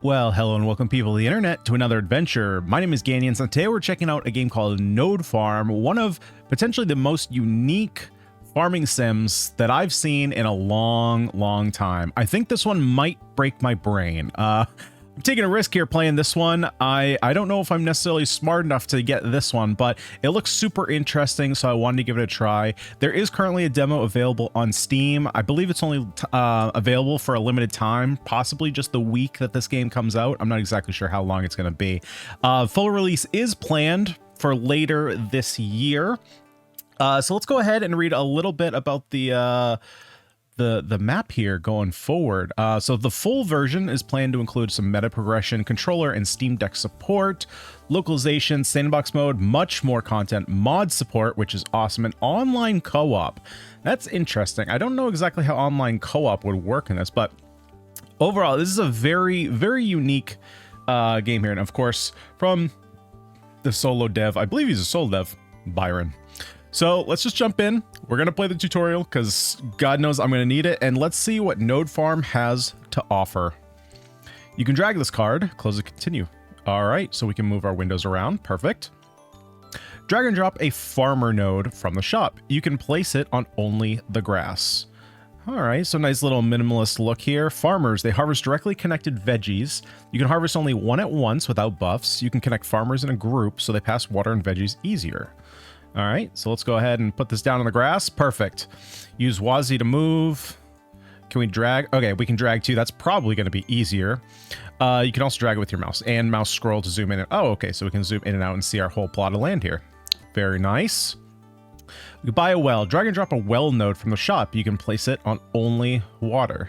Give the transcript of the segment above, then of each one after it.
Well, hello and welcome people of the internet to another adventure. My name is Ganyonz and today we're checking out a game called Node Farm, one of potentially the most unique farming sims that I've seen in a long time. I think this one might break my brain. I'm taking a risk here playing this one. I don't know if I'm necessarily smart enough to get this one, but it looks super interesting, so I wanted to give it a try. There is currently a demo available on Steam. I believe it's only available for a limited time, possibly just the week that this game comes out. I'm not exactly sure how long it's going to be. Full release is planned for later this year. So let's go ahead and read a little bit about the map here going forward. So the full version is planned to include some meta progression, controller and Steam Deck support, localization, sandbox mode, much more content, mod support, which is awesome, and online co-op. That's interesting. I don't know exactly how online co-op would work in this, but overall, this is a very unique game here. And of course, from the solo dev, I believe he's a solo dev, Byron. So let's just jump in. We're going to play the tutorial because God knows I'm going to need it. And let's see what Node Farm has to offer. You can drag this card, close it, continue. All right, so we can move our windows around. Perfect. Drag and drop a farmer node from the shop. You can place it on only the grass. All right, so nice little minimalist look here. Farmers, they harvest directly connected veggies. You can harvest only one at once without buffs. You can connect farmers in a group so they pass water and veggies easier. All right, so let's go ahead and put this down on the grass. Perfect. Use WASI to move. Can we drag? Okay, we can drag too. That's probably going to be easier. You can also drag it with your mouse and mouse scroll to zoom in. Oh, okay, so we can zoom in and out and see our whole plot of land here. Very nice. We can buy a well. Drag and drop a well node from the shop. You can place it on only water.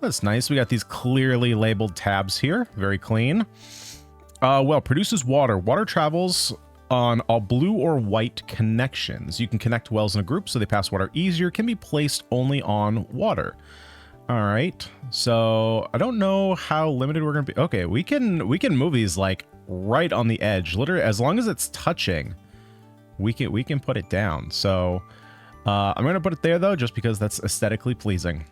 That's nice. We got these clearly labeled tabs here. Very clean. Well, produces water. Water travels on all blue or white connections. You can connect wells in a group so they pass water easier. Can be placed only on water. All right, so I don't know how limited we're gonna be. Okay, we can move these like right on the edge, literally as long as it's touching. We can put it down. So I'm gonna put it there though, just because that's aesthetically pleasing.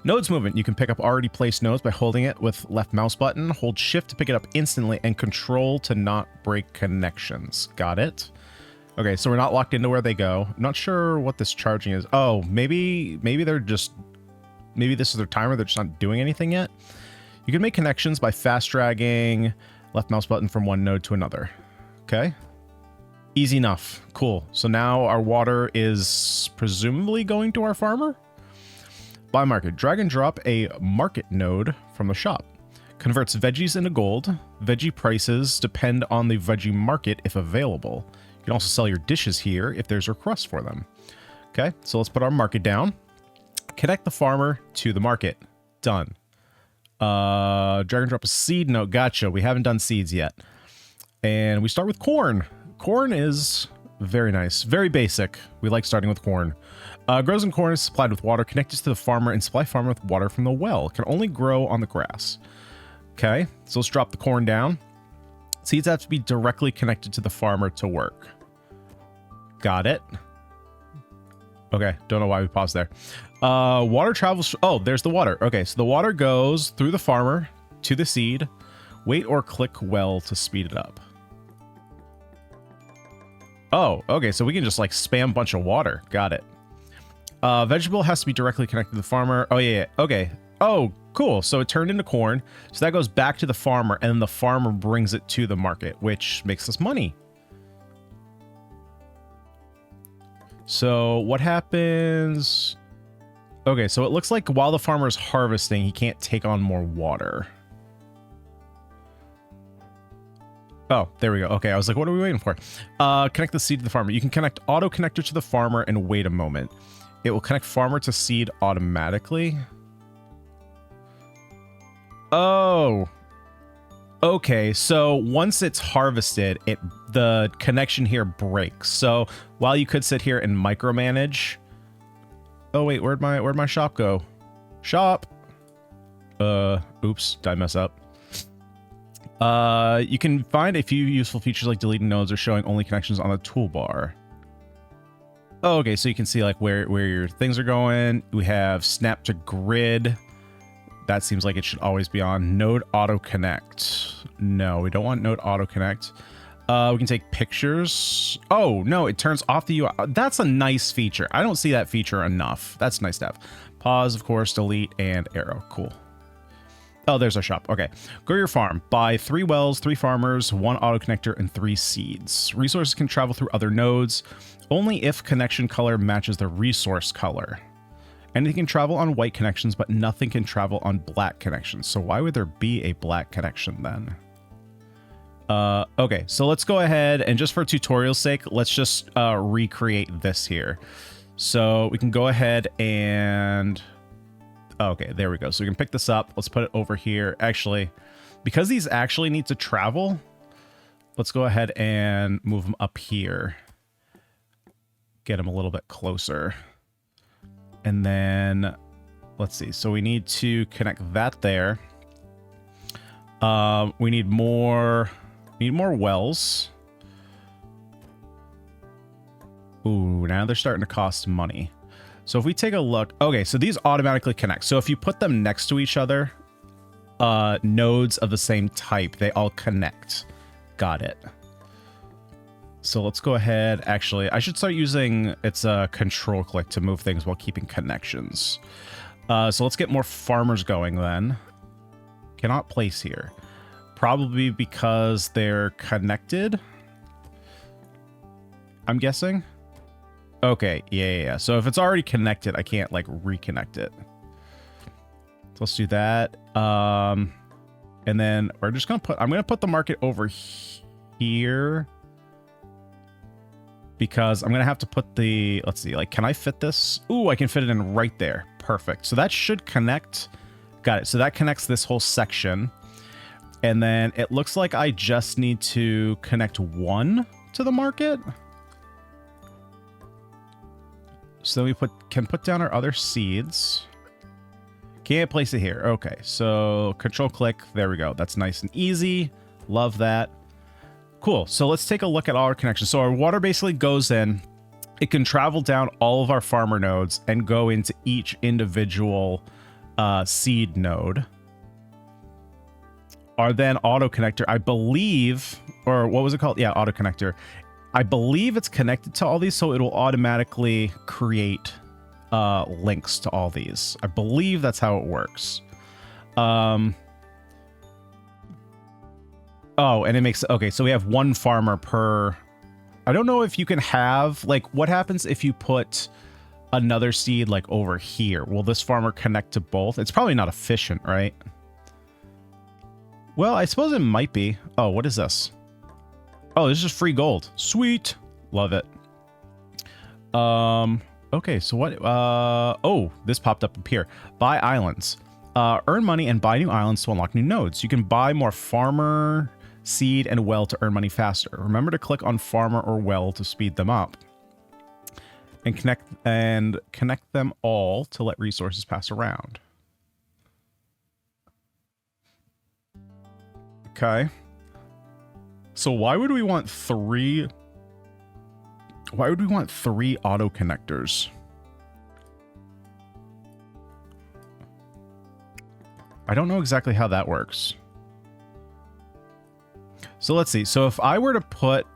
Nodes movement. You can pick up already placed nodes by holding it with left mouse button. Hold shift to pick it up instantly and control to not break connections. Got it. Okay, so we're not locked into where they go. I'm not sure what this charging is. Oh, maybe they're just, maybe this is their timer. They're just not doing anything yet. You can make connections by fast dragging left mouse button from one node to another. Okay. Easy enough. Cool. So now our water is presumably going to our farmer. Buy market. Drag and drop a market node from the shop. Converts veggies into gold. Veggie prices depend on the veggie market if available. You can also sell your dishes here if there's requests for them. Okay, so let's put our market down. Connect the farmer to the market. Done. Drag and drop a seed node. Gotcha. We haven't done seeds yet. And we start with corn. Corn is very nice. Very basic. We like starting with corn. Grows in corn is supplied with water, connected to the farmer, and supply farmer with water from the well. Can only grow on the grass. Okay, so let's drop the corn down. Seeds have to be directly connected to the farmer to work. Got it. Okay, don't know why we paused there. Water travels. Oh, there's the water. Okay, so the water goes through the farmer to the seed. Wait or click well to speed it up. Oh, okay, so we can just like spam a bunch of water. Got it. Vegetable has to be directly connected to the farmer. Oh, yeah. Okay. Oh, cool. So it turned into corn. So that goes back to the farmer, and then the farmer brings it to the market, which makes us money. So what happens? Okay, so it looks like while the farmer is harvesting, he can't take on more water. Oh, there we go. Okay, I was like, what are we waiting for? Connect the seed to the farmer. You can connect auto connector to the farmer and wait a moment. It will connect farmer to seed automatically. Oh. Okay, so once it's harvested, the connection here breaks. So while you could sit here and micromanage. Oh wait, where'd my shop go? Shop. Oops, did I mess up? You can find a few useful features like deleting nodes or showing only connections on the toolbar. Oh, okay, so you can see like where your things are going. We have snap to grid. that seems like it should always be on. Node auto connect. No, we don't want node auto connect. We can take pictures. Oh, no, it turns off the UI. That's a nice feature. I don't see that feature enough. That's nice to have. Pause, of course, delete, and arrow. Cool. Oh, there's our shop. Okay. Go to your farm. Buy 3 wells, 3 farmers, 1 auto connector, and 3 seeds. Resources can travel through other nodes only if connection color matches the resource color. Anything can travel on white connections, but nothing can travel on black connections. So why would there be a black connection then? Okay, so let's go ahead and just for tutorial's sake, let's just recreate this here. So we can go ahead and... Okay, there we go. So we can pick this up. Let's put it over here. Actually, because these actually need to travel, let's go ahead and move them up here. Get them a little bit closer. And then, let's see. So we need to connect that there. We need more wells. Ooh, now they're starting to cost money. So if we take a look, okay, so these automatically connect. So if you put them next to each other, nodes of the same type, they all connect. Got it. So let's go ahead. Actually, I should start using its control click to move things while keeping connections. So let's get more farmers going then. Cannot place here. Probably because they're connected, I'm guessing. Okay, yeah. So if it's already connected, I can't like reconnect it. So let's do that. And then we're just gonna I'm gonna put the market over here because I'm gonna have to put the, let's see, like, can I fit this? Ooh, I can fit it in right there. Perfect. So that should connect. Got it. So that connects this whole section. And then it looks like I just need to connect 1 to the market. So then we can put down our other seeds. Can't place it here. Okay, so control click. There we go. That's nice and easy. Love that. Cool. So let's take a look at all our connections. So our water basically goes in. It can travel down all of our farmer nodes and go into each individual seed node. Our then auto connector, I believe, or what was it called? Yeah, auto connector. I believe it's connected to all these, so it will automatically create links to all these. I believe that's how it works. Oh, and it makes... Okay, so we have 1 farmer per... I don't know if you can have... Like, what happens if you put another seed, like, over here? Will this farmer connect to both? It's probably not efficient, right? Well, I suppose it might be. Oh, what is this? Oh, this is just free gold. Sweet. Love it. Okay, so what? Oh, this popped up here. Buy islands. Earn money and buy new islands to unlock new nodes. You can buy more farmer, seed, and well to earn money faster. Remember to click on farmer or well to speed them up. And connect them all to let resources pass around. Okay. So why would we want 3? Why would we want 3 auto connectors? I don't know exactly how that works. So let's see. So if I were to put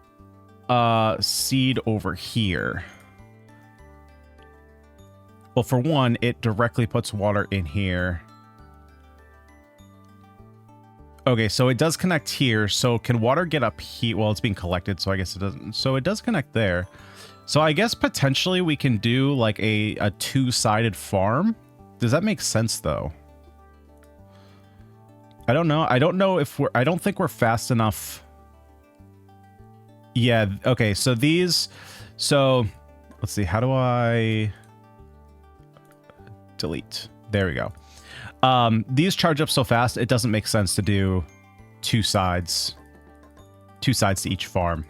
seed over here. Well, for one, it directly puts water in here. Okay, so it does connect here. So can water get up here? Well, it's being collected, so I guess it doesn't. So it does connect there. So I guess potentially we can do like a 2-sided farm. Does that make sense though? I don't know. I don't know if I don't think we're fast enough. Yeah, okay, so these, so let's see, how do I delete? There we go. These charge up so fast, it doesn't make sense to do 2 sides to each farm.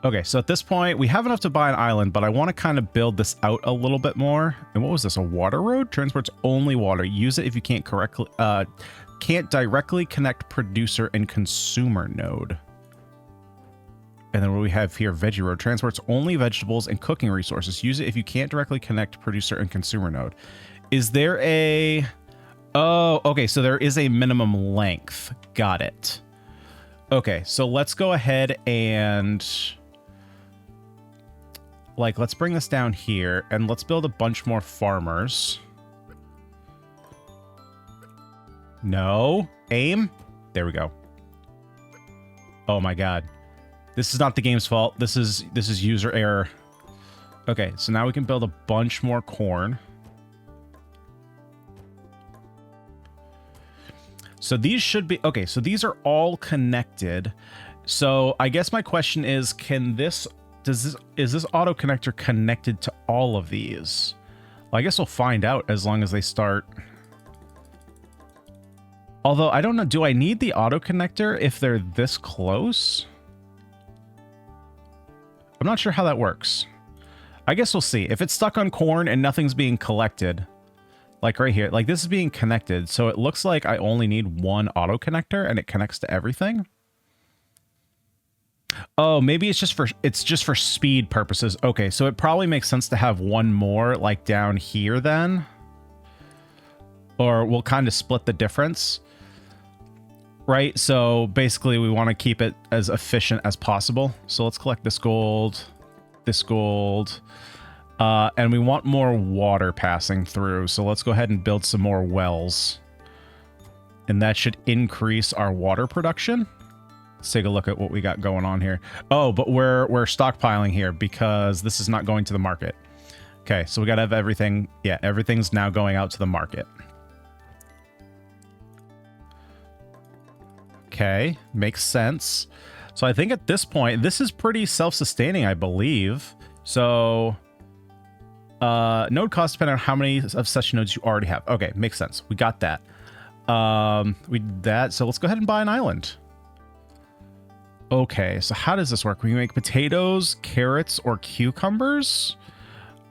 Okay, so at this point, we have enough to buy an island, but I want to kind of build this out a little bit more. And what was this, a water road? Transports only water. Use it if you can't directly connect producer and consumer node. And then what we have here, veggie road, transports only vegetables and cooking resources. Use it if you can't directly connect producer and consumer node. Is there a... Oh, okay, so there is a minimum length. Got it. Okay, so let's go ahead and... Like, let's bring this down here, and let's build a bunch more farmers. No. Aim. There we go. Oh my god. This is not the game's fault. This is user error. Okay, so now we can build a bunch more corn. So these should be... Okay, so these are all connected. So I guess my question is, can this... is this auto connector connected to all of these? Well, I guess we'll find out as long as they start. Although, I don't know, do I need the auto connector if they're this close? I'm not sure how that works. I guess we'll see. If it's stuck on corn and nothing's being collected, like right here, like this is being connected, so it looks like I only need one auto connector and it connects to everything. Oh, maybe it's just for speed purposes. Okay, so it probably makes sense to have one more like down here then. Or we'll kind of split the difference. Right? So basically we want to keep it as efficient as possible. So let's collect this gold, and we want more water passing through. So let's go ahead and build some more wells. And that should increase our water production. Let's take a look at what we got going on here. Oh, but we're stockpiling here because this is not going to the market. Okay, so we got to have everything. Yeah, everything's now going out to the market. Okay, makes sense. So I think at this point, this is pretty self-sustaining, I believe. So node cost depending on how many of such nodes you already have. Okay, makes sense. We got that. We did that. So let's go ahead and buy an island. Okay, so how does this work? We can make potatoes, carrots, or cucumbers.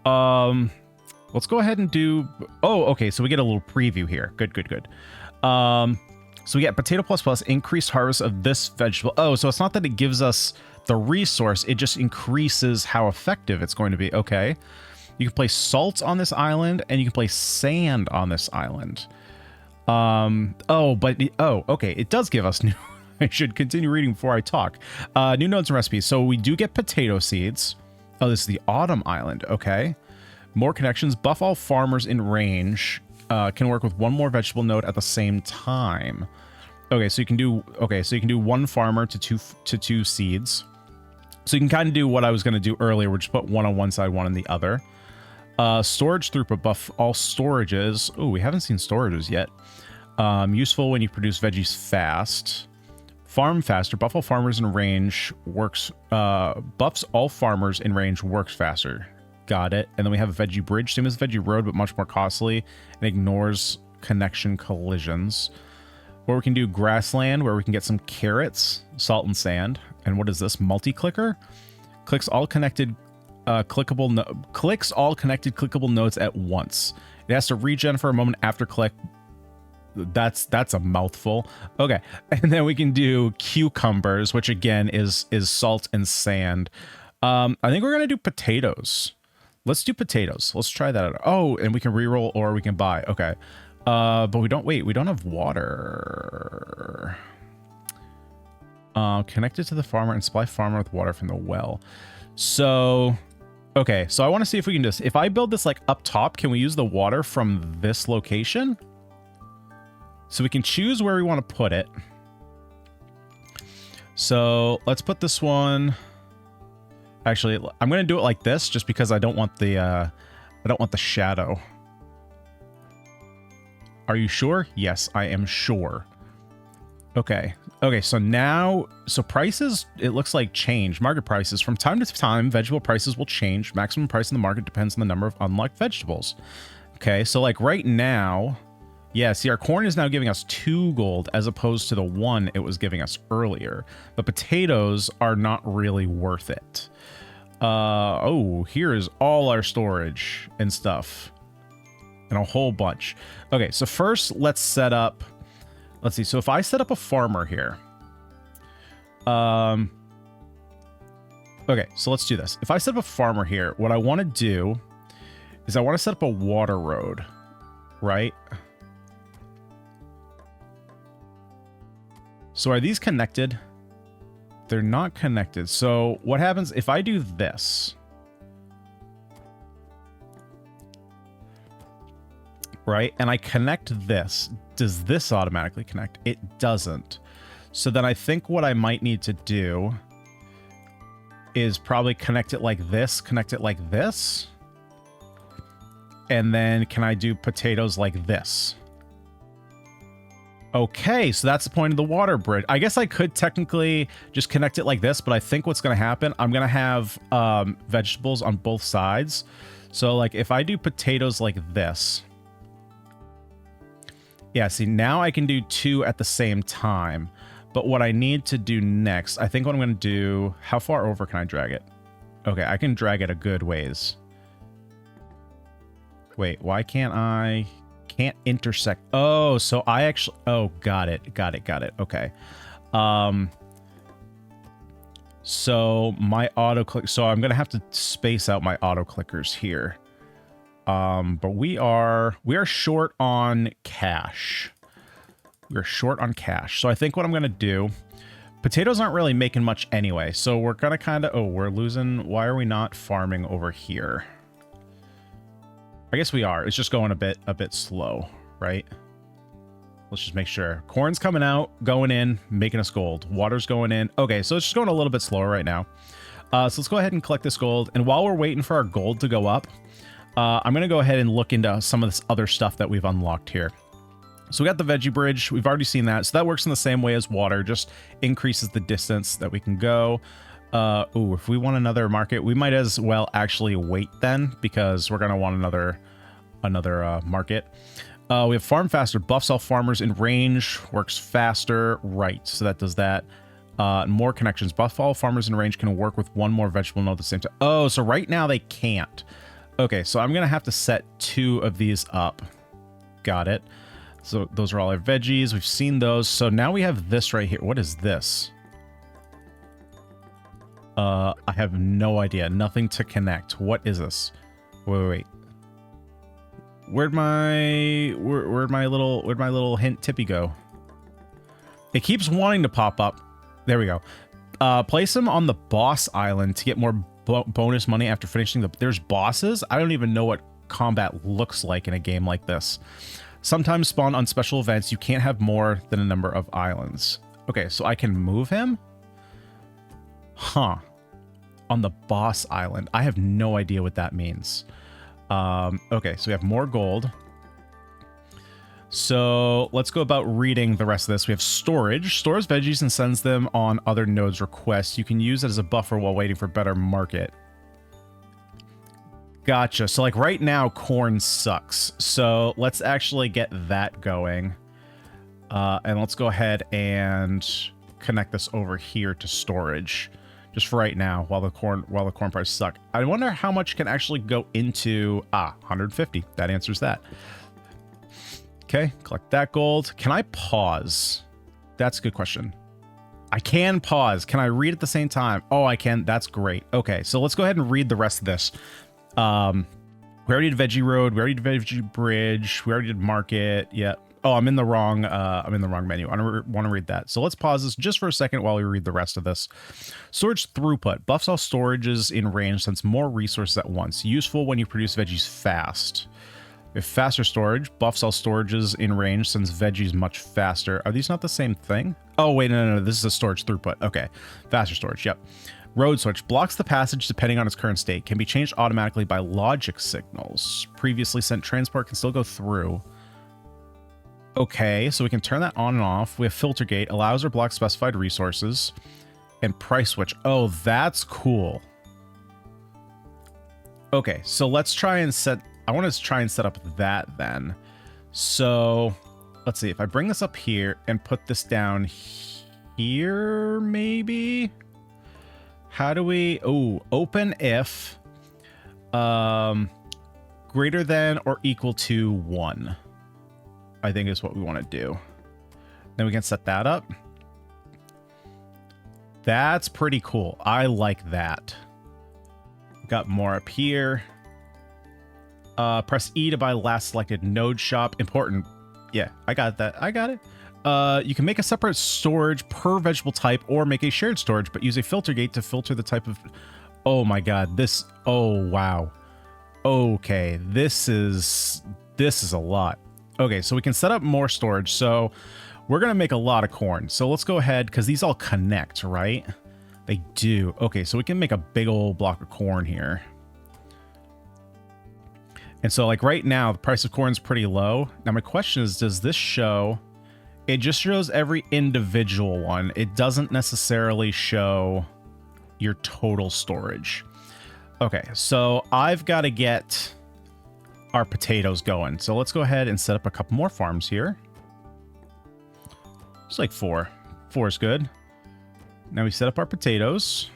Let's go ahead and do... Oh, okay, so we get a little preview here. Good, good, good. So we get potato plus increased harvest of this vegetable. Oh, so it's not that it gives us the resource. It just increases how effective it's going to be. Okay. You can place salt on this island and you can place sand on this island. Okay. It does give us new... I should continue reading before I talk. New nodes and recipes. So we do get potato seeds. Oh, this is the autumn island. Okay. More connections. Buff all farmers in range. Can work with one more vegetable node at the same time. Okay, so you can do one farmer to two seeds. So you can kind of do what I was going to do earlier, which is put one on one side, one on the other. Storage throughput buff all storages. Oh, we haven't seen storages yet. Useful when you produce veggies fast. Farm faster. Buff all farmers in range works. Buffs all farmers in range works faster. Got it. And then we have a veggie bridge, same as veggie road, but much more costly, and ignores connection collisions. Or we can do grassland, where we can get some carrots, salt, and sand. And what is this? Multi-clicker? Clicks all connected clickable nodes at once. It has to regen for a moment after click. That's a mouthful. Okay. And then we can do cucumbers, which again is salt and sand. I think we're gonna do potatoes. Let's do potatoes. Let's try that out. Oh, and we can reroll or we can buy. Okay. But we don't have water. Connect it to the farmer and supply farmer with water from the well. So, okay. So I want to see if we can just, if I build this like up top, can we use the water from this location? So we can choose where we want to put it. So let's put this one. Actually, I'm going to do it like this just because I don't want the shadow. Are you sure? Yes, I am sure. Okay. Okay, so now, so prices, it looks like change. Market prices. From time to time, vegetable prices will change. Maximum price in the market depends on the number of unlocked vegetables. Okay, so like right now, yeah, see, our corn is now giving us 2 gold as opposed to the 1 it was giving us earlier. But potatoes are not really worth it. Oh, here is all our storage and stuff. And a whole bunch. Okay, so first let's set up, let's see. So if I set up a farmer here, okay, so let's do this. If I set up a farmer here, what I want to do is I want to set up a water road. right? So are these connected? They're not connected. So what happens if I do this? Right? And I connect this. Does this automatically connect? It doesn't. So then I think what I might need to do is probably connect it like this, and then can I do potatoes like this? Okay, so that's the point of the water bridge. I guess I could technically just connect it like this, but I think what's going to happen, I'm going to have vegetables on both sides. So like if I do potatoes like this, yeah, see, now I can do two at the same time. But what I need to do next, I think what I'm going to do, how far over can I drag it? Okay, I can drag it a good ways. Wait, why can't I? Can't intersect. Oh, so I actually, oh, got it. Okay. So my auto click, so I'm going to have to space out my auto clickers here. But we are short on cash. We're short on cash. So I think what I'm going to do, potatoes aren't really making much anyway. So we're going to kind of, oh, we're losing. Why are we not farming over here? I guess we are. It's just going a bit slow, right? Let's just make sure. Corn's coming out, going in, making us gold. Water's going in. Okay, so it's just going a little bit slower right now. So let's go ahead and collect this gold. And while we're waiting for our gold to go up, I'm going to go ahead and look into some of this other stuff that we've unlocked here. So we got the veggie bridge. We've already seen that. So that works in the same way as water, just increases the distance that we can go. Ooh, if we want another market, we might as well actually wait then, because we're going to want another market. We have farm faster, buffs all farmers in range, works faster. Right, so that does that. More connections. Buff all farmers in range can work with one more vegetable node at the same time. Oh, so right now they can't. Okay, so I'm going to have to set 2 of these up. Got it. So those are all our veggies. We've seen those. So now we have this right here. What is this? I have no idea. Nothing to connect. What is this? Wait. Where'd my little hint tippy go? It keeps wanting to pop up. There we go. Place them on the boss island to get more bonus money after finishing the... There's bosses? I don't even know what combat looks like in a game like this. Sometimes spawn on special events. You can't have more than a number of islands. Okay, so I can move him? Huh. On the boss island. I have no idea what that means. Okay, so we have more gold. So let's go about reading the rest of this. We have storage. Stores veggies and sends them on other nodes' requests. You can use it as a buffer while waiting for better market. Gotcha. So like right now, corn sucks. So let's actually get that going. And let's go ahead and connect this over here to storage. Just for right now, while the corn prices suck. I wonder how much can actually go into 150. That answers that. Okay, collect that gold. Can I pause? That's a good question. I can pause. Can I read at the same time? Oh, I can. That's great. Okay, so let's go ahead and read the rest of this. We already did veggie road. We already did veggie bridge. We already did market. Yeah. Oh, I'm in the wrong menu. I don't want to read that. So let's pause this just for a second while we read the rest of this. Storage throughput. Buffs all storages in range since more resources at once. Useful when you produce veggies fast. If faster storage. Buffs all storages in range since veggies much faster. Are these not the same thing? Oh, wait, no. This is a storage throughput. Okay. Faster storage. Yep. Road switch. Blocks the passage depending on its current state. Can be changed automatically by logic signals. Previously sent transport can still go through. Okay, so we can turn that on and off. We have filter gate, allows or blocks specified resources, and price switch. Oh, that's cool. Okay, so let's try and set... I want to try and set up that then. So let's see. If I bring this up here and put this down here, maybe? How do we... Oh, open if greater than or equal to 1. I think is what we want to do. Then we can set that up. That's pretty cool. I like that. Got more up here. Press E to buy last selected node shop. Important. Yeah, I got that. I got it. You can make a separate storage per vegetable type or make a shared storage, but use a filter gate to filter the type of... Oh my god, this... Oh, wow. Okay, this is a lot. Okay, so we can set up more storage. So we're going to make a lot of corn. So let's go ahead, because these all connect, right? They do. Okay, so we can make a big old block of corn here. And so like right now, the price of corn is pretty low. Now my question is, does this show... It just shows every individual one. It doesn't necessarily show your total storage. Okay, so I've got to get our potatoes going. So let's go ahead and set up a couple more farms here. It's like 4. 4 is good. Now we set up our potatoes.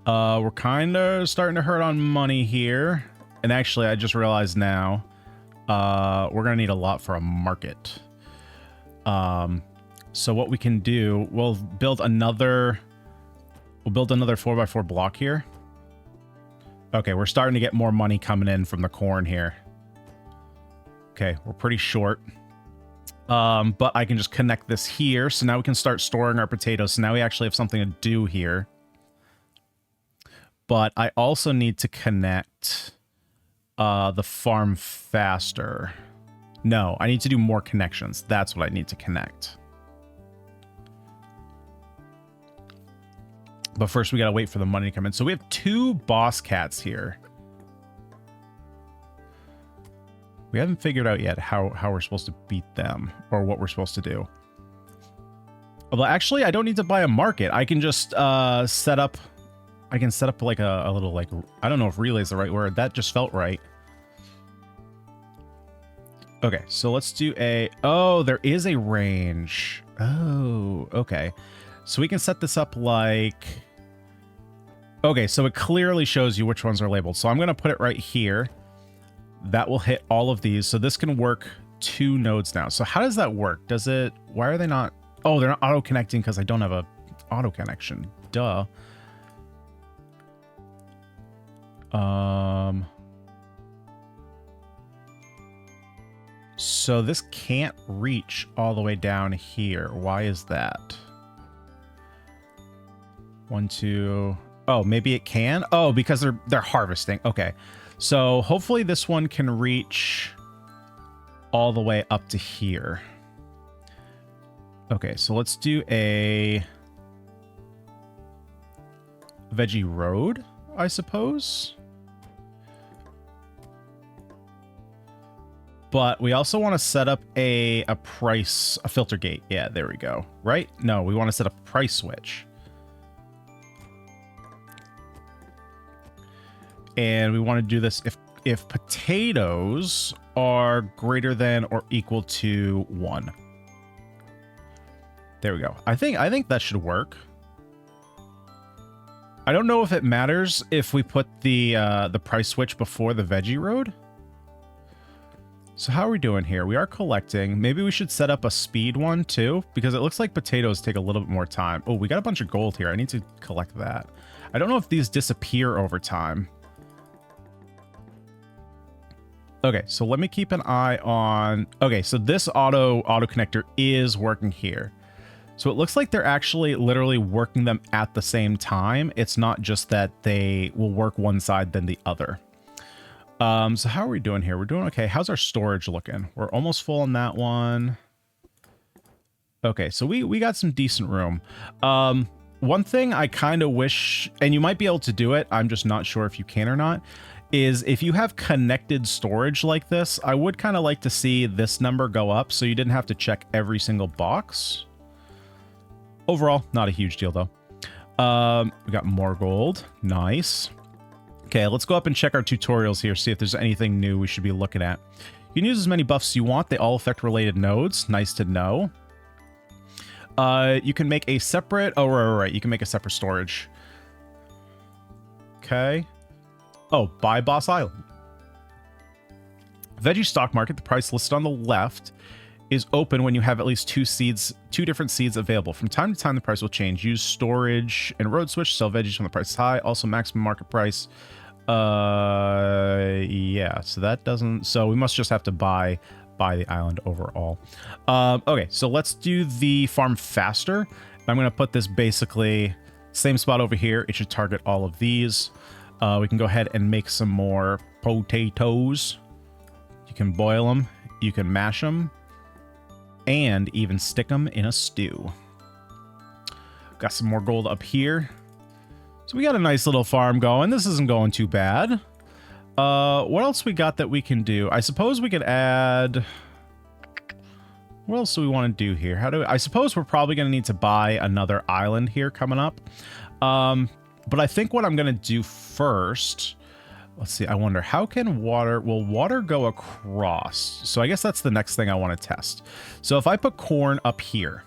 We're kind of starting to hurt on money here. And actually, I just realized now, we're going to need a lot for a market. So what we can do, we'll build another 4x4 block here. Okay, we're starting to get more money coming in from the corn here. Okay, we're pretty short. But I can just connect this here. So now we can start storing our potatoes. So now we actually have something to do here. But I also need to connect the farm faster. No, I need to do more connections. That's what I need to connect. But first we gotta wait for the money to come in. So we have 2 boss cats here. We haven't figured out yet how we're supposed to beat them or what we're supposed to do. Well, actually, I don't need to buy a market. I can just set up... I can set up like a little, like, I don't know if relay is the right word. That just felt right. Okay, so let's do a... Oh, there is a range. Oh, okay. So we can set this up like... Okay, so it clearly shows you which ones are labeled. So I'm going to put it right here. That will hit all of these. So this can work 2 nodes now. So how does that work? Does it... Why are they not... Oh, they're not auto-connecting because I don't have a auto-connection. Duh. So this can't reach all the way down here. Why is that? 1, 2. Oh, maybe it can. Oh, because they're harvesting. Okay. So hopefully this one can reach all the way up to here. Okay, so let's do a veggie road, I suppose. But we also want to set up a filter gate. Yeah, there we go. Right? No, we want to set up a price switch. And we want to do this if potatoes are greater than or equal to 1. There we go. I think that should work. I don't know if it matters if we put the price switch before the veggie road. So how are we doing here? We are collecting. Maybe we should set up a speed one too, because it looks like potatoes take a little bit more time. Oh, we got a bunch of gold here. I need to collect that. I don't know if these disappear over time. Okay, so let me keep an eye on... Okay, so this auto connector is working here. So it looks like they're actually literally working them at the same time. It's not just that they will work one side then the other. So how are we doing here? We're doing okay. How's our storage looking? We're almost full on that one. Okay, so we got some decent room. One thing I kind of wish, and you might be able to do it, I'm just not sure if you can or not, is if you have connected storage like this, I would kind of like to see this number go up so you didn't have to check every single box. Overall, not a huge deal though. We got more gold. Nice. Okay, let's go up and check our tutorials here, see if there's anything new we should be looking at. You can use as many buffs as you want. They all affect related nodes. Nice to know. You can make a separate... Oh, right. You can make a separate storage. Okay. Oh, buy Boss Island. Veggie stock market, the price listed on the left, is open when you have at least 2 different seeds available. From time to time, the price will change. Use storage and road switch, sell veggies when the price is high. Also, maximum market price Yeah, so that doesn't, so we must just have to buy the island overall. Okay, so let's do the farm faster. I'm going to put this basically same spot over here. It should target all of these. We can go ahead and make some more potatoes. You can boil them, you can mash them, and even stick them in a stew. Got some more gold up here. So we got a nice little farm going. This isn't going too bad. What else we got that we can do? I suppose we could add... What else do we want to do here? I suppose we're probably going to need to buy another island here coming up. But I think what I'm going to do first... Let's see, I wonder, how can water... Will water go across? So I guess that's the next thing I want to test. So if I put corn up here,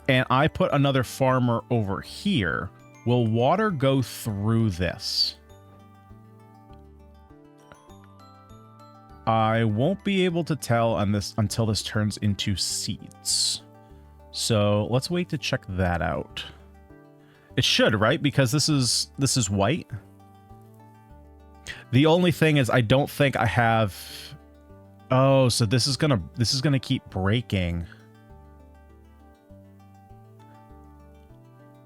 and I put another farmer over here, will water go through this? I won't be able to tell on this until this turns into seeds. So let's wait to check that out. It should, right? Because this is white. The only thing is I don't think I have... Oh, so this is gonna keep breaking.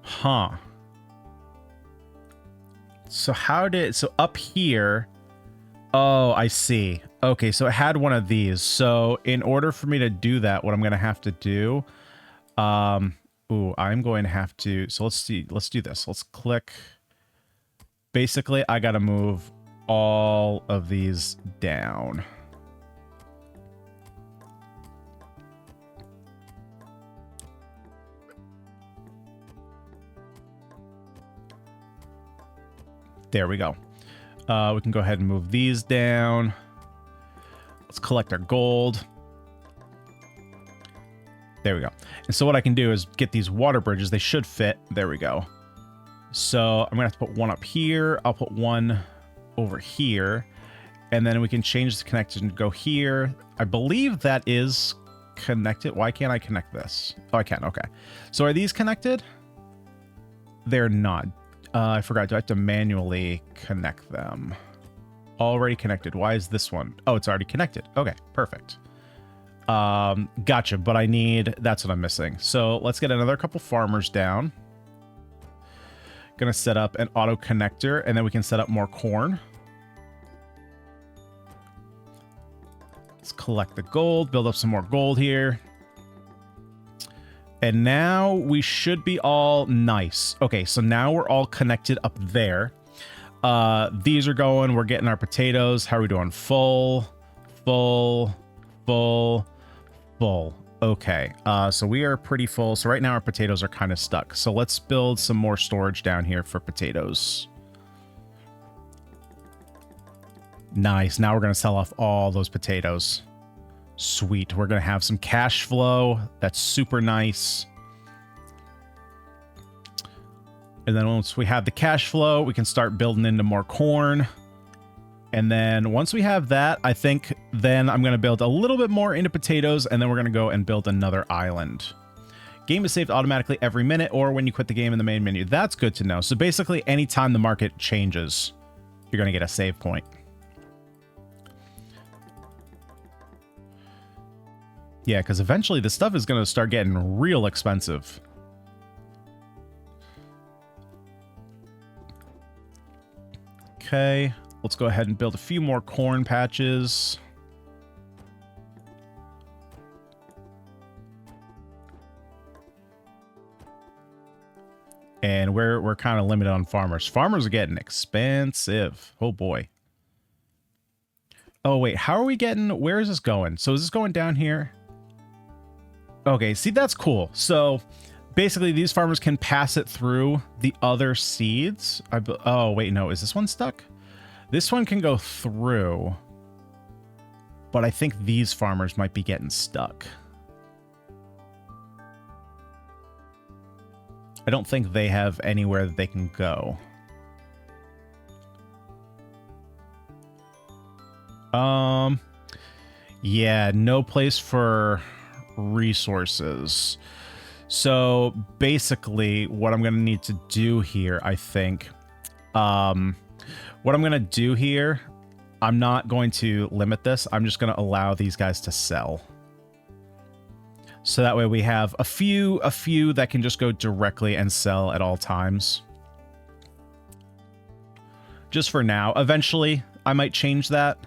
Huh. So so up here... Oh, I see. Okay, so it had one of these. So in order for me to do that, what I'm going to have to do... I'm going to have to... So let's see. Let's do this. Let's click... Basically, I got to move all of these down. There we go. We can go ahead and move these down. Let's collect our gold. There we go. And so what I can do is get these water bridges. They should fit. There we go. So I'm going to have to put one up here. I'll put one over here. And then we can change the connection to go here. I believe that is connected. Why can't I connect this? Oh, I can. Okay. So are these connected? They're not. I forgot. Do I have to manually connect them? Already connected. Why is this one? Oh, it's already connected. Okay, perfect. Gotcha. But I need... That's what I'm missing. So let's get another couple farmers down. Gonna set up an auto connector, and then we can set up more corn. Let's collect the gold. Build up some more gold here. And now we should be all nice. Okay, so now we're all connected up there. These are going. We're getting our potatoes. How are we doing? Full, full, full, full. Okay, so we are pretty full. So right now our potatoes are kind of stuck. So let's build some more storage down here for potatoes. Nice. Now we're going to sell off all those potatoes. Sweet. We're going to have some cash flow. That's super nice. And then once we have the cash flow, we can start building into more corn. And then once we have that, I think then I'm going to build a little bit more into potatoes, and then we're going to go and build another island. Game is saved automatically every minute or when you quit the game in the main menu. That's good to know. So basically, anytime the market changes, you're going to get a save point. Yeah, because eventually this stuff is going to start getting real expensive. Okay, let's go ahead and build a few more corn patches. And we're kind of limited on farmers. Farmers are getting expensive. Oh boy. Oh wait, how are we getting... Where is this going? So is this going down here? Okay, see, that's cool. So basically these farmers can pass it through the other seeds. Oh, wait, no. Is this one stuck? This one can go through. But I think these farmers might be getting stuck. I don't think they have anywhere that they can go. Yeah, no place for resources. So basically what I'm going to need to do here, I think, What I'm going to do here, I'm not going to limit this. I'm just going to allow these guys to sell. So that way we have a few that can just go directly and sell at all times. Just for now. Eventually, I might change that.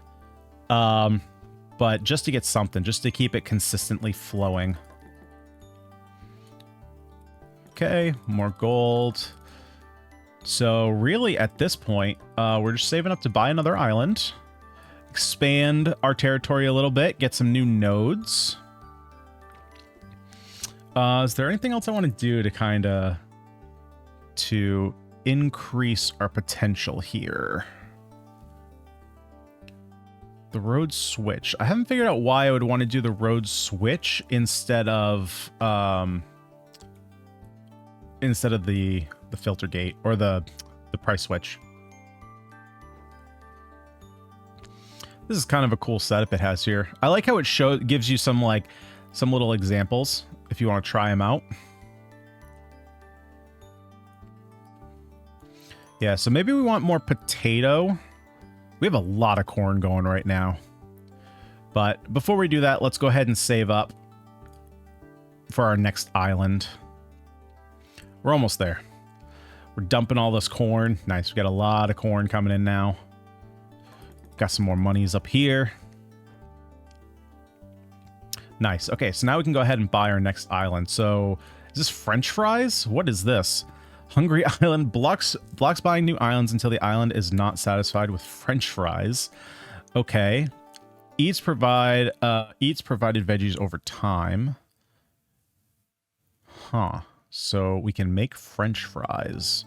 But just to get something, just to keep it consistently flowing. Okay, more gold. So really at this point, we're just saving up to buy another island. Expand our territory a little bit, get some new nodes. Is there anything else I want to do to kind of increase our potential here? The road switch. I haven't figured out why I would want to do the road switch instead of the filter gate or the price switch. This is kind of a cool setup it has here. I like how it gives you some little examples if you want to try them out. Yeah, so maybe we want more potato. We have a lot of corn going right now. But before we do that, let's go ahead and save up for our next island. We're almost there. We're dumping all this corn. Nice. We got a lot of corn coming in now. Got some more monies up here. Nice. Okay, so now we can go ahead and buy our next island. So, is this French fries? What is this? Hungry Island blocks buying new islands until the island is not satisfied with French fries. Okay. Eats provided veggies over time. Huh. So we can make French fries.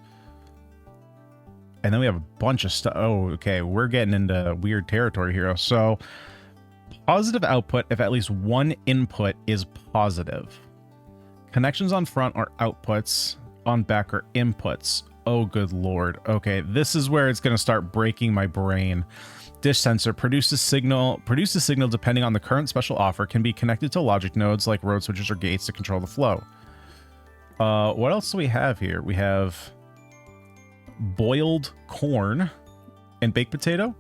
And then we have a bunch of stuff. Oh, okay. We're getting into weird territory here. So positive output if at least one input is positive. Connections on front are outputs. On back are inputs. Oh, good lord. Okay, this is where it's going to start breaking my brain. Dish sensor produces signal depending on the current special offer, can be connected to logic nodes like road switches or gates to control the flow. What else do we have here? We have boiled corn and baked potato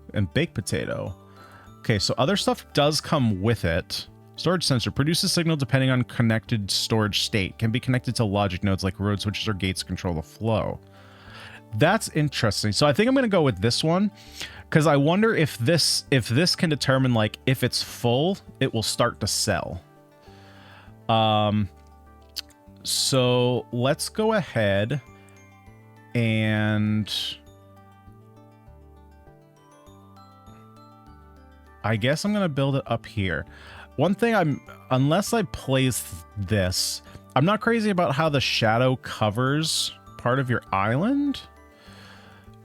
Okay, so other stuff does come with it. Storage sensor produces signal depending on connected storage state. Can be connected to logic nodes like road switches or gates to control the flow. That's interesting. So I think I'm going to go with this one because I wonder if this can determine like if it's full, it will start to sell. So let's go ahead and I guess I'm going to build it up here. One thing unless I place this, I'm not crazy about how the shadow covers part of your island.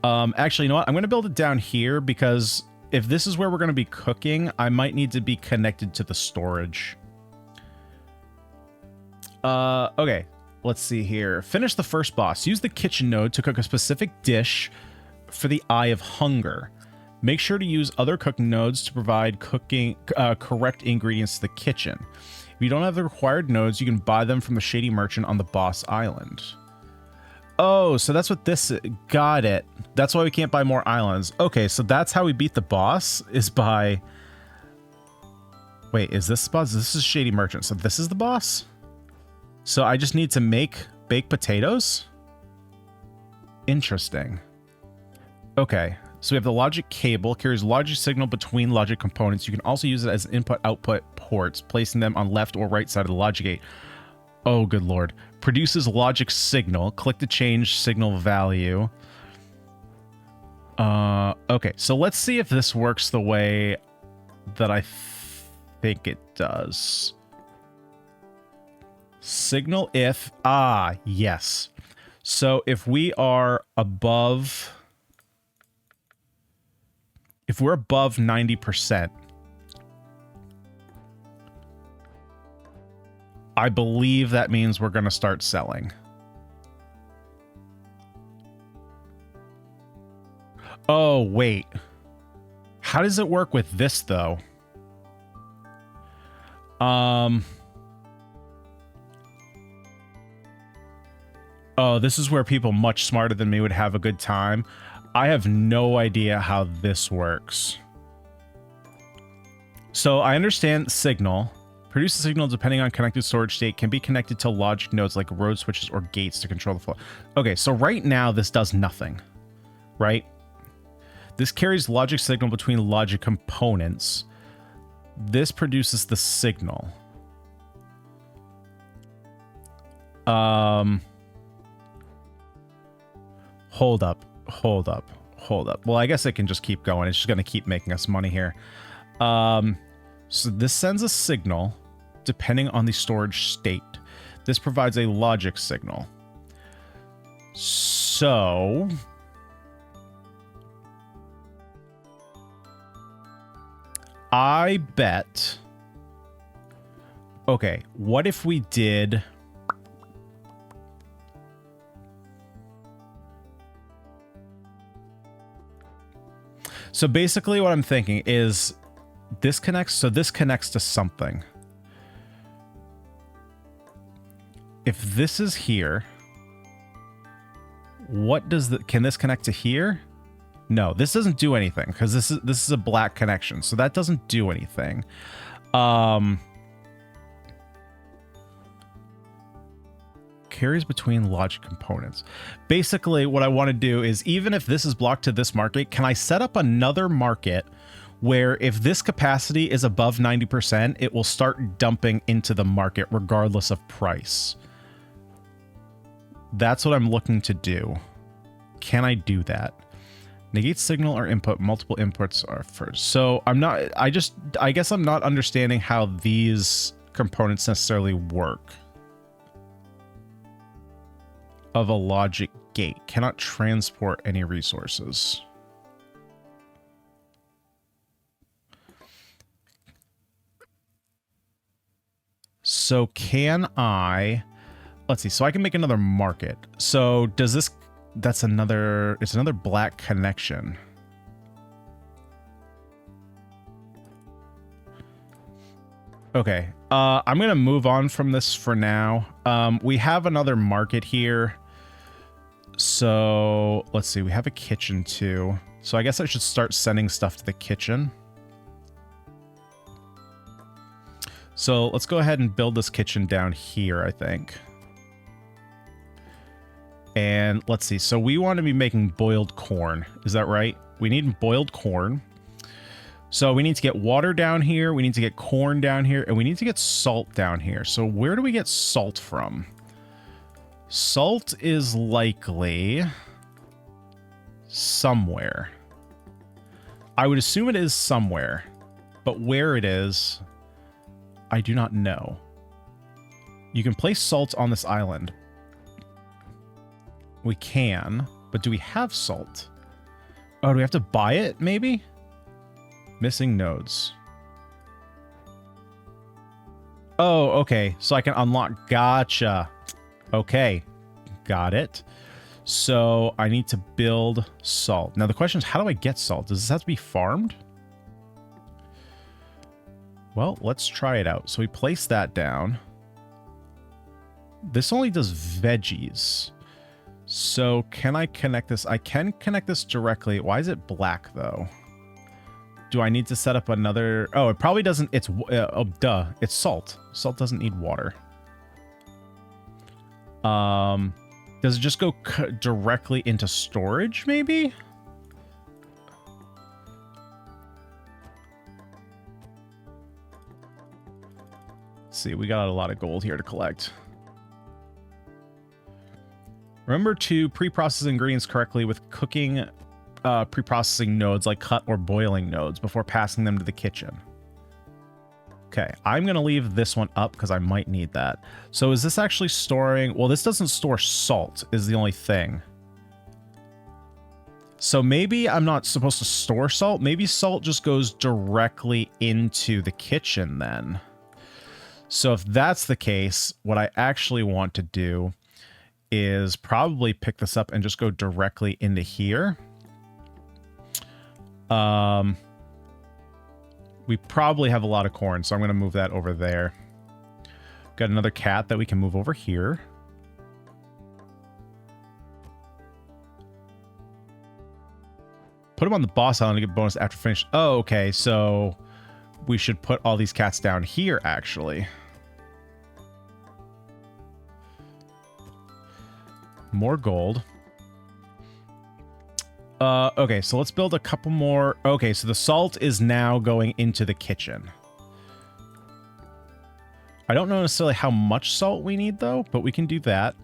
Actually, you know what? I'm going to build it down here because if this is where we're going to be cooking, I might need to be connected to the storage. Okay, let's see here. Finish the first boss. Use the kitchen node to cook a specific dish for the Eye of Hunger. Make sure to use other cooking nodes to provide correct ingredients to the kitchen. If you don't have the required nodes, you can buy them from the shady merchant on the boss island. Oh, so that's what this is. Got it. That's why we can't buy more islands. Okay, so that's how we beat the boss, is by... Wait, is this the boss? This is shady merchant, so this is the boss? So I just need to make baked potatoes? Interesting. Okay. So we have the logic cable, carries logic signal between logic components. You can also use it as input-output ports, placing them on left or right side of the logic gate. Oh, good lord. Produces logic signal. Click to change signal value. Okay, so let's see if this works the way that I think it does. Signal if... Ah, yes. So if we are above... If we're above 90%, I believe that means we're going to start selling. Oh, wait. How does it work with this, though? Oh, this is where people much smarter than me would have a good time. I have no idea how this works. So I understand signal. Produce a signal depending on connected storage state, can be connected to logic nodes like road switches or gates to control the flow. Okay, so right now this does nothing, right? This carries logic signal between logic components. This produces the signal. Hold up. Well, I guess it can just keep going. It's just going to keep making us money here. So this sends a signal depending on the storage state. This provides a logic signal. So I bet. Okay, what if we did... So basically what I'm thinking is this connects, so this connects to something. If this is here, what does the, can this connect to here? No, this doesn't do anything because this is a black connection. So that doesn't do anything. Carries between logic components. Basically, what I want to do is, even if this is blocked to this market, can I set up another market where if this capacity is above 90%, it will start dumping into the market regardless of price? That's what I'm looking to do. Can I do that? Negate signal or input, multiple inputs are first. So I'm not, I guess I'm not understanding how these components necessarily work. Of a logic gate. Cannot transport any resources. So can I... Let's see. So I can make another market. So does this... That's another... It's another black connection. Okay. I'm going to move on from this for now. We have another market here. So let's see, we have a kitchen too. So I guess I should start sending stuff to the kitchen. So let's go ahead and build this kitchen down here, I think. And let's see, so we want to be making boiled corn. Is that right? We need boiled corn. So we need to get water down here, we need to get corn down here, and we need to get salt down here. So where do we get salt from? Salt is likely somewhere. I would assume it is somewhere, but where it is, I do not know. You can place salt on this island. We can, but do we have salt? Oh, do we have to buy it, maybe? Missing nodes. Oh, okay. So I can unlock. Gotcha. Okay. Got it. So I need to build salt. Now the question is, how do I get salt? Does this have to be farmed? Well, let's try it out. So we place that down. This only does veggies. So can I connect this? I can connect this directly. Why is it black though? Do I need to set up another? Oh, it probably doesn't. It's, oh, duh. It's salt. Salt doesn't need water. Does it just go directly into storage, maybe? Let's see, we got a lot of gold here to collect. Remember to pre-process ingredients correctly with cooking pre-processing nodes like cut or boiling nodes before passing them to the kitchen. Okay, I'm going to leave this one up because I might need that. So is this actually storing... Well, this doesn't store salt is the only thing. So maybe I'm not supposed to store salt. Maybe salt just goes directly into the kitchen then. So if that's the case, what I actually want to do is probably pick this up and just go directly into here. We probably have a lot of corn, so I'm going to move that over there. Got another cat that we can move over here. Put them on the boss island to get bonus after finish. Oh, okay. So we should put all these cats down here, actually. More gold. Okay, so let's build a couple more. Okay, so the salt is now going into the kitchen. I don't know necessarily how much salt we need, though, but we can do that.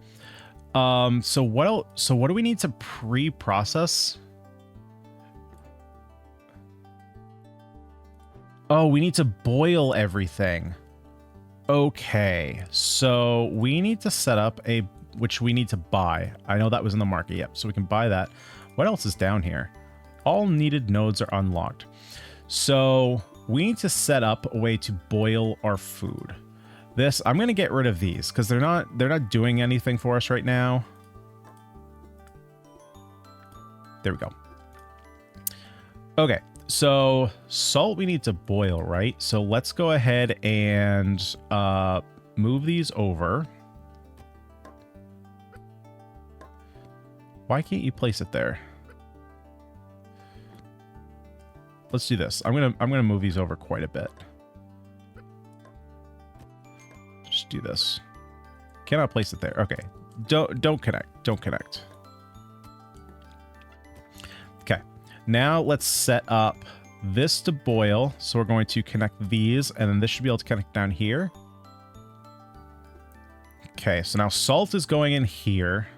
So what else? So what do we need to pre-process? Oh, we need to boil everything. Okay, so we need to set up a, which we need to buy. I know that was in the market, yep, so we can buy that. What else is down here? All needed nodes are unlocked. So we need to set up a way to boil our food. This, I'm going to get rid of these because they're not doing anything for us right now. There we go. Okay, so salt we need to boil, right? So let's go ahead and move these over. Why can't you place it there? Let's do this. I'm gonna move these over quite a bit. Just do this. Cannot place it there. Okay. Don't connect. Don't connect. Okay. Now let's set up this to boil. So we're going to connect these, and then this should be able to connect down here. Okay, so now salt is going in here.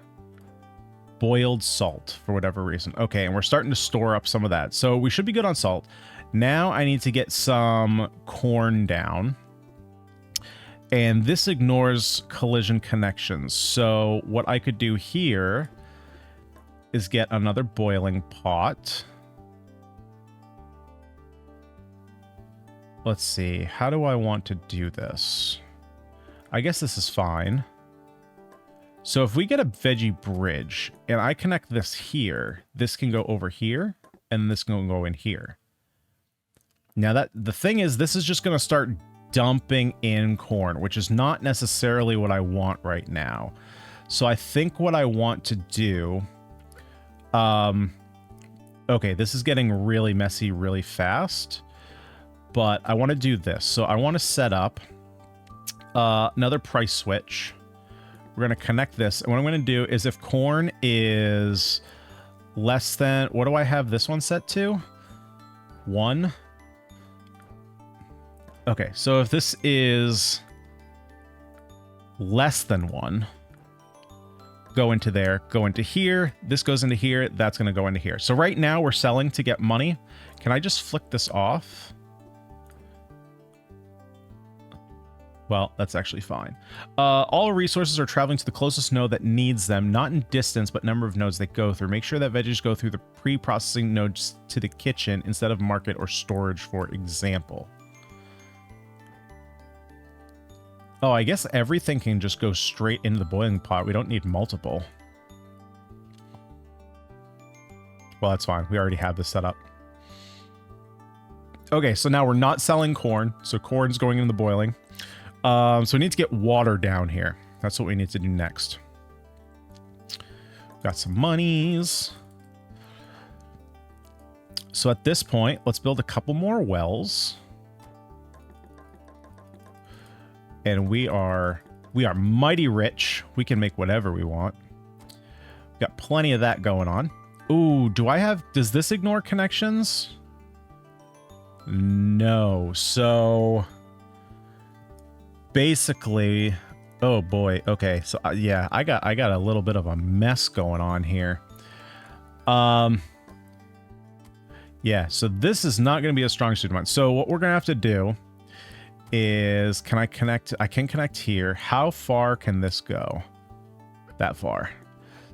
Boiled salt for whatever reason. Okay, and we're starting to store up some of that. So we should be good on salt. Now I need to get some corn down. And this ignores collision connections. So what I could do here is get another boiling pot. Let's see. How do I want to do this? I guess this is fine. So if we get a veggie bridge and I connect this here, this can go over here and this can go in here. Now that the thing is, this is just going to start dumping in corn, which is not necessarily what I want right now. So I think what I want to do, okay, this is getting really messy really fast, but I want to do this. So I want to set up another price switch. We're going to connect this. And what I'm going to do is if corn is less than, what do I have this one set to? 1. Okay, so if this is less than 1, go into there, go into here. This goes into here. That's going to go into here. So right now we're selling to get money. Can I just flick this off? Well, that's actually fine. All resources are traveling to the closest node that needs them, not in distance, but number of nodes they go through. Make sure that veggies go through the pre-processing nodes to the kitchen instead of market or storage, for example. Oh, I guess everything can just go straight into the boiling pot. We don't need multiple. Well, that's fine. We already have this set up. Okay, so now we're not selling corn. So corn's going in the boiling. So we need to get water down here. That's what we need to do next. Got some monies. So at this point, let's build a couple more wells. And we are mighty rich. We can make whatever we want. Got plenty of that going on. Ooh, does this ignore connections? No. So basically, oh boy. Okay. So yeah, I got a little bit of a mess going on here. Yeah, so this is not going to be a strong suit of mine. So what we're going to have to do is, can I connect? I can connect here. How far can this go? That far.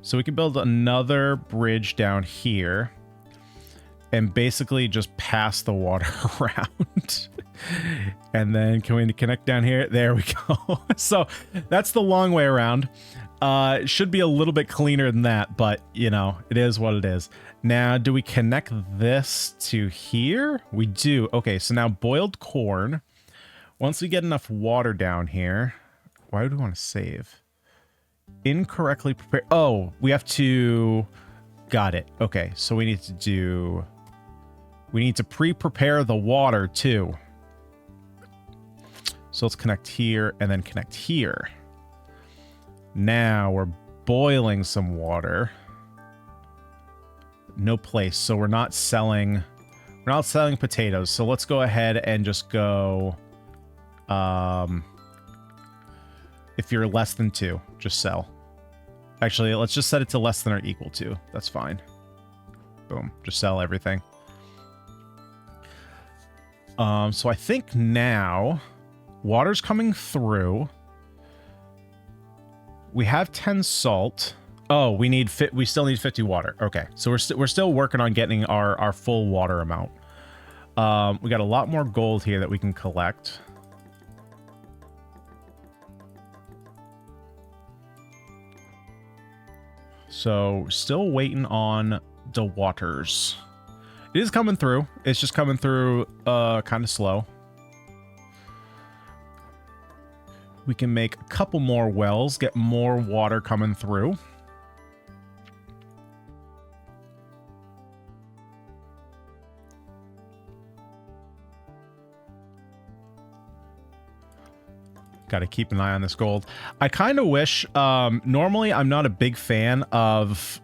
So we can build another bridge down here and basically just pass the water around. And then can we connect down here? There we go. So that's the long way around. It should be a little bit cleaner than that, but you know, it is what it is. Now, do we connect this to here? We do. Okay, so now boiled corn. Once we get enough water down here, why would we want to save? Incorrectly prepared. Oh, we have to Got it. Okay, so we need to pre-prepare the water too. So let's connect here and then connect here. Now we're boiling some water. No place. So we're not selling potatoes. So let's go ahead and just go if you're less than 2, just sell. Actually, let's just set it to less than or equal to. That's fine. Boom. Just sell everything. So I think now water's coming through. We have 10 salt. Oh, we still need 50 water. Okay, so we're still working on getting our full water amount. We got a lot more gold here that we can collect. So still waiting on the waters. It is coming through. It's just coming through kind of slow. We can make a couple more wells, get more water coming through. Got to keep an eye on this gold. I kind of wish, normally I'm not a big fan of,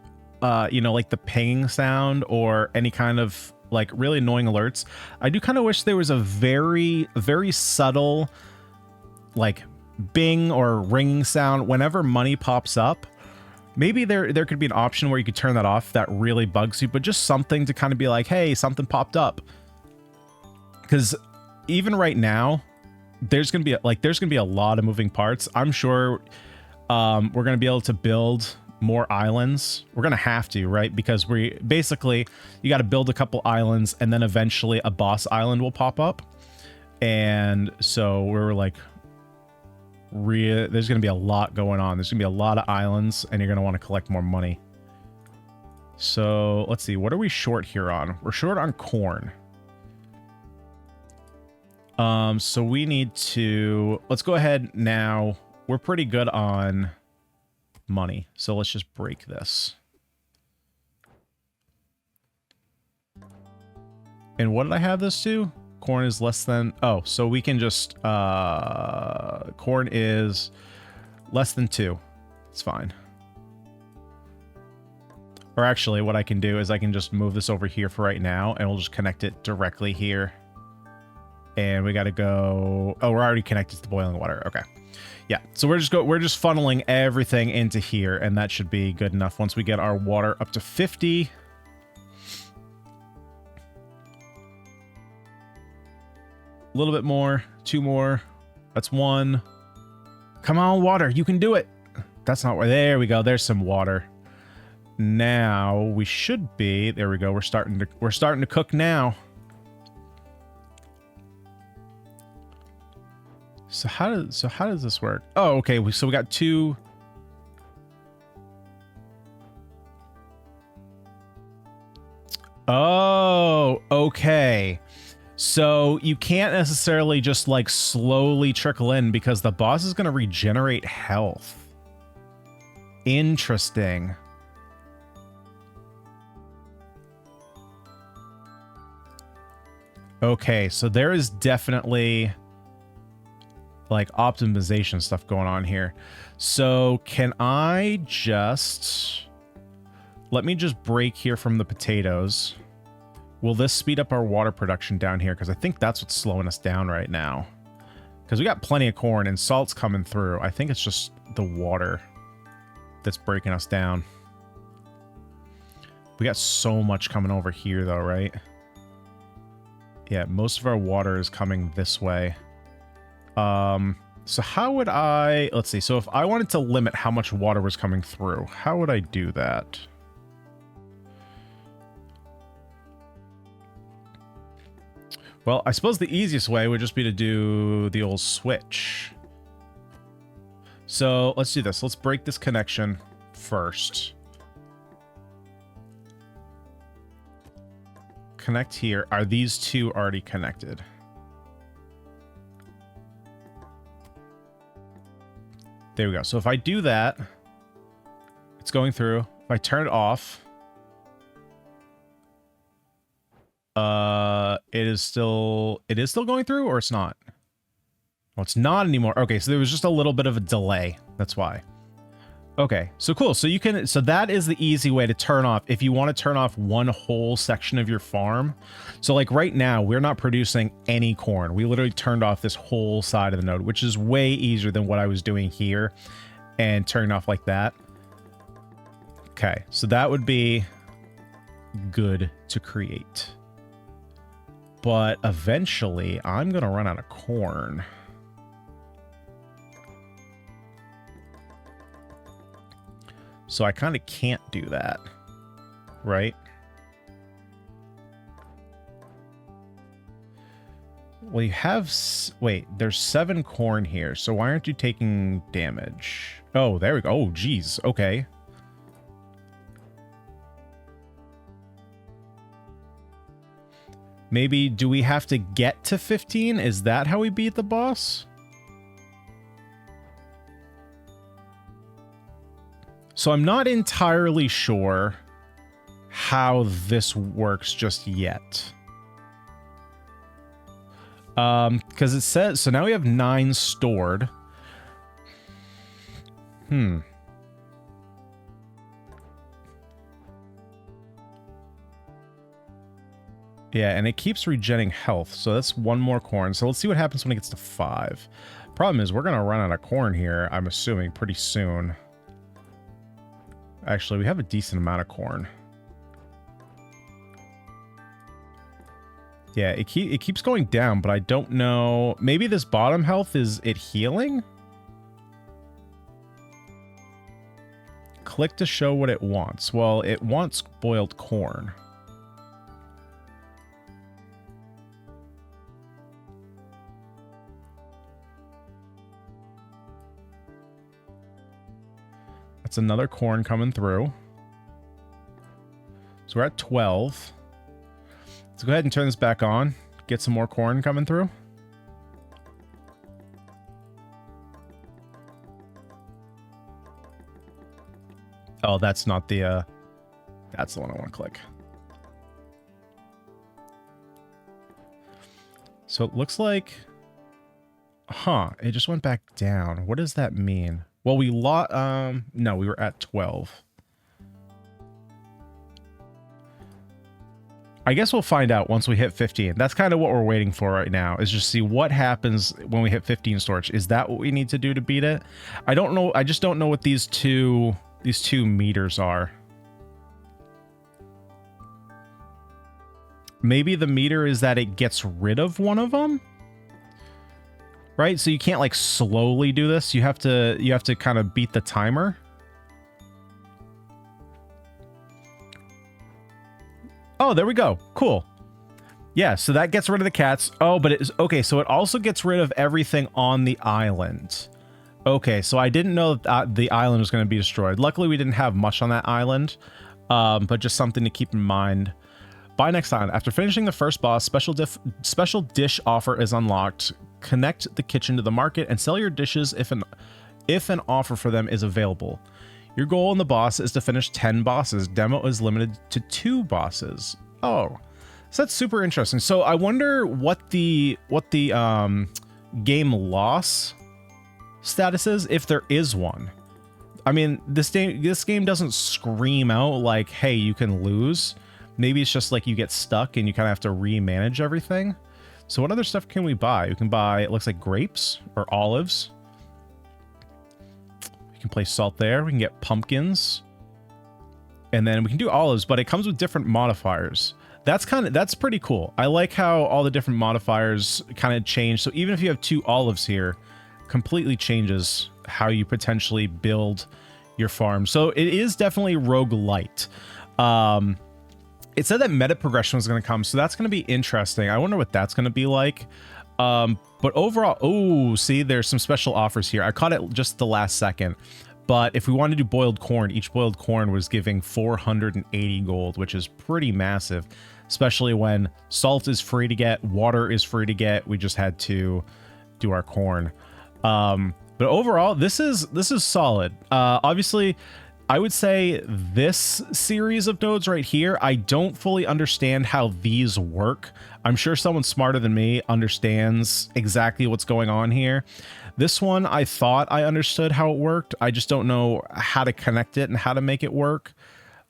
you know, like the ping sound or any kind of like really annoying alerts. I do kind of wish there was a very, very subtle, like bing or ringing sound whenever money pops up. Maybe there could be an option where you could turn that off. That really bugs you, but just something to kind of be like, hey, something popped up. Because even right now, there's gonna be a lot of moving parts. I'm sure we're gonna be able to build more islands. We're gonna have to, right? Because you got to build a couple islands, and then eventually a boss island will pop up. And so we're like, there's gonna be a lot going on. There's gonna be a lot of islands, and you're gonna want to collect more money. So let's see, what are we short here on? We're short on corn. So we need to, let's go ahead now. We're pretty good on money. So let's just break this. And what did I have this to? Corn is less than, oh, so we can just, corn is less than 2. It's fine. Or actually what I can do is I can just move this over here for right now, and we'll just connect it directly here. And we got to go, oh, we're already connected to the boiling water. Okay. Yeah. So we're just funneling everything into here, and that should be good enough once we get our water up to 50. A little bit more, 2 more. That's 1. Come on, water. You can do it. That's not where, there we go. There's some water. Now we should be, there we go. We're starting to cook now. So how does this work? Oh, okay. So we got 2. Oh, okay. So you can't necessarily just like slowly trickle in because the boss is going to regenerate health. Interesting. Okay, so there is definitely like optimization stuff going on here. So can I just, let me just break here from the potatoes. Will this speed up our water production down here? Because I think that's what's slowing us down right now. Because we got plenty of corn and salt's coming through. I think it's just the water that's breaking us down. We got so much coming over here though, right? Yeah, most of our water is coming this way. So how would I, let's see. So if I wanted to limit how much water was coming through, how would I do that? Well, I suppose the easiest way would just be to do the old switch. So let's do this. Let's break this connection first. Connect here. Are these 2 already connected? There we go. So if I do that, it's going through. If I turn it off, It is still going through, or it's not? Well, it's not anymore. Okay, so there was just a little bit of a delay. That's why. Okay, so cool. So you can, so that is the easy way to turn off if you want to turn off one whole section of your farm. So like right now, we're not producing any corn. We literally turned off this whole side of the node, which is way easier than what I was doing here and turning off like that. Okay, so that would be good to create. But eventually, I'm going to run out of corn. So I kind of can't do that, right? Well, you have... Wait, there's 7 corn here, so why aren't you taking damage? Oh, there we go. Oh, geez. Okay. Maybe, do we have to get to 15? Is that how we beat the boss? So I'm not entirely sure how this works just yet. Because it says, so now we have 9 stored. Yeah, and it keeps regenerating health, so that's 1 more corn. So let's see what happens when it gets to 5. Problem is, we're going to run out of corn here, I'm assuming, pretty soon. Actually, we have a decent amount of corn. Yeah, it keeps going down, but I don't know. Maybe this bottom health, is it healing? Click to show what it wants. Well, it wants boiled corn. That's another corn coming through. So we're at 12. Let's go ahead and turn this back on. Get some more corn coming through. Oh, that's not the... that's the one I want to click. So it looks like... Huh, it just went back down. What does that mean? Well, we lost... no, we were at 12. I guess we'll find out once we hit 15. That's kind of what we're waiting for right now, is just see what happens when we hit 15 storage. Is that what we need to do to beat it? I don't know. I just don't know what these two meters are. Maybe the meter is that it gets rid of one of them? Right? So you can't like slowly do this. You have to kind of beat the timer. Oh, there we go. Cool. Yeah, so that gets rid of the cats. Oh, but it's okay, so it also gets rid of everything on the island. Okay, so I didn't know that the island was going to be destroyed. Luckily, we didn't have much on that island, but just something to keep in mind. By next time, after finishing the first boss, special dish offer is unlocked. Connect the kitchen to the market and sell your dishes if an offer for them is available. Your goal in the boss is to finish 10 bosses. Demo is limited to 2 bosses. Oh, so that's super interesting. So I wonder what the game loss status is, if there is one. I mean, this game doesn't scream out like, hey, you can lose. Maybe it's just like you get stuck and you kind of have to remanage everything. So what other stuff can we buy? We can buy, it looks like grapes or olives. We can place salt there. We can get pumpkins. And then we can do olives, but it comes with different modifiers. That's pretty cool. I like how all the different modifiers kind of change. So even if you have 2 olives here, completely changes how you potentially build your farm. So it is definitely roguelite. It said that meta progression was going to come, so that's going to be interesting. I wonder what that's going to be like. But overall, oh, see, there's some special offers here. I caught it just the last second. But if we want to do boiled corn, each boiled corn was giving 480 gold, which is pretty massive, especially when salt is free to get, water is free to get. We just had to do our corn. But overall, this is solid. Obviously, I would say this series of nodes right here, I don't fully understand how these work. I'm sure someone smarter than me understands exactly what's going on here. This one, I thought I understood how it worked. I just don't know how to connect it and how to make it work.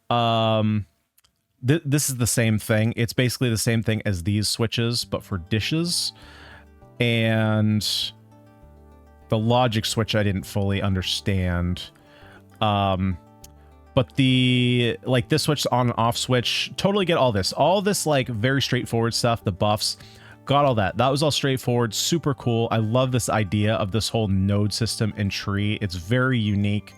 This is the same thing. It's basically the same thing as these switches, but for dishes. And the logic switch I didn't fully understand. But the, like, this switch on and off switch, totally get all this. All this, like, very straightforward stuff, the buffs, got all that. That was all straightforward, super cool. I love this idea of this whole node system and tree. It's very unique,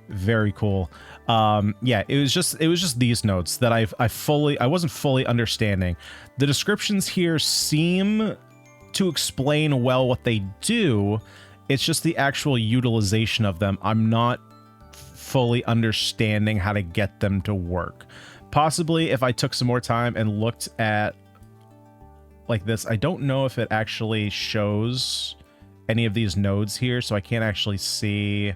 very cool. Yeah, it was just these nodes that I wasn't fully understanding. The descriptions here seem to explain well what they do. It's just the actual utilization of them. I'm not fully understanding how to get them to work. Possibly if I took some more time and looked at like this. I don't know if it actually shows any of these nodes here, so I can't actually see.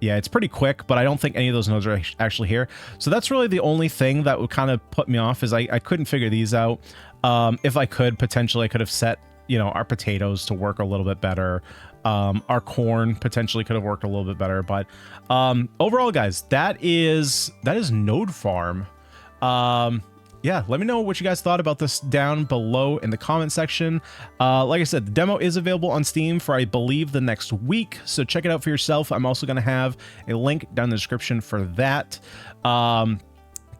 Yeah, it's pretty quick, but I don't think any of those nodes are actually here. So that's really the only thing that would kind of put me off, is I couldn't figure these out. If I could, potentially I could have set, you know, our potatoes to work a little bit better. Our corn potentially could have worked a little bit better, but overall, guys, that is Node Farm. Yeah, let me know what you guys thought about this down below in the comment section. Like I said, the demo is available on Steam for, I believe, the next week, so check it out for yourself. I'm also going to have a link down in the description for that.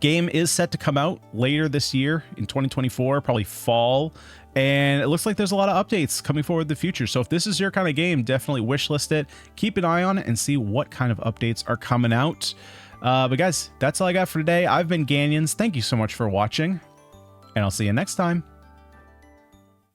Game is set to come out later this year in 2024, probably fall. And it looks like there's a lot of updates coming forward in the future. So if this is your kind of game, definitely wishlist it. Keep an eye on it and see what kind of updates are coming out. But guys, that's all I got for today. I've been Ganyonz. Thank you so much for watching, and I'll see you next time.